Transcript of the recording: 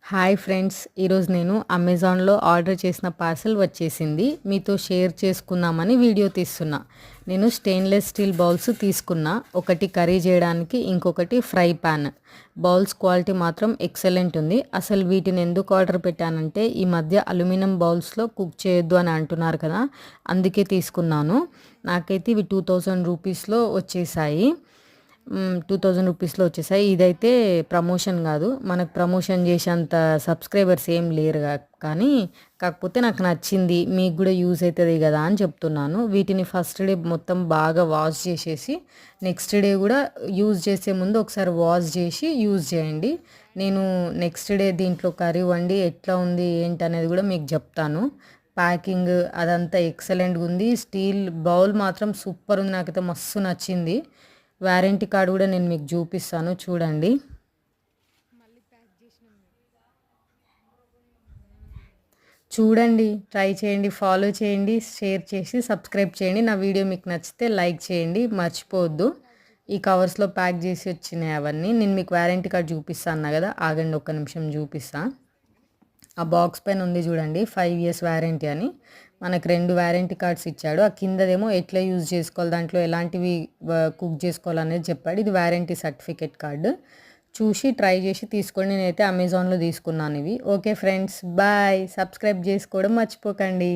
Hi friends! ఈరోజు నేను అమెజాన్‌లో ఆర్డర్ చేసిన పార్సెల్ వచ్చేసింది. మీతో షేర్ చేసుకుందామని వీడియో తీస్తున్నా. నేను స్టెయిన్‌లెస్ స్టీల్ బౌల్స్ తీసుకున్నా. ఒకటి కర్రీ చేయడానికి, ఇంకొకటి ఫ్రై పాన్. బౌల్స్ క్వాలిటీ మాత్రం ఎక్సలెంట్ ఉంది. అసలు వీటిని ఎందుకు ఆర్డర్ పెట్టానంటే ఈ మధ్య అల్యూమినియం బౌల్స్‌లో కుక్ చేయొద్దు అని అంటున్నారు కదా! అందుకే తీసుకున్నాను. నాకైతే ఇవి 2000 రూపీస్‌లో వచ్చేసాయి. 2000 రూపీస్‌లో వచ్చేసాయి. ఇదైతే ప్రమోషన్ గాదు. మనకు ప్రమోషన్ చేసేంత సబ్స్క్రైబర్స్ ఏం లేరుగా కానీ, కాకపోతే నాకు నచ్చింది. మీకు గూడా యూజ్ అయితది గదా అని చెప్తున్నాను. వీటిని ఫస్ట్ డే మొత్తం బాగా వాష్ చేసేసి, నెక్స్ట్ డే గూడా యూజ్ చేసే ముందు ఒకసారి వాష్ చేసి యూజ్ చేయండి. నేను నెక్స్ట్ డే దీంట్లో కర్రీ వండి ఎట్లా ఉంది ఏంటనేది గూడా మీకు జెప్తాను. ప్యాకింగ్ అదంతా ఎక్సలెంట్‌గా ఉంది. స్టీల్ బౌల్ మాత్రం సూపర్ ఉంది. నాకైతే మస్తు నచ్చింది. వారంటీ కార్డ్ కూడా నేను మీకు చూపిస్తాను చూడండి. చూడండి, ట్రై చేయండి, ఫాలో చేయండి, షేర్ చేసి సబ్స్క్రైబ్ చేయండి. నా వీడియో మీకు నచ్చితే లైక్ చేయండి, మర్చిపోవద్దు. ఈ కవర్స్లో ప్యాక్ చేసి వచ్చినాయి అవన్నీ. నేను మీకు వారంటీ కార్డ్ చూపిస్తాను కదా, ఆగండి ఒక్క నిమిషం చూపిస్తా. ఆ బాక్స్ పైన ఉంది చూడండి 5 ఇయర్స్ వారంటీ అని. మనకు 2 వారంటీ కార్డ్స్ ఇచ్చాడు. ఆ కిందదేమో ఎట్లా యూజ్ చేసుకోవాలి, దాంట్లో ఎలాంటివి కుక్ చేసుకోవాలనేది చెప్పాడు. ఇది వారంటీ సర్టిఫికేట్ కార్డు. చూసి ట్రై చేసి తీసుకోండి. నేనైతే అమెజాన్లో తీసుకున్నాను ఇవి. Okay friends, bye. సబ్స్క్రైబ్ చేసుకోవడం మర్చిపోకండి.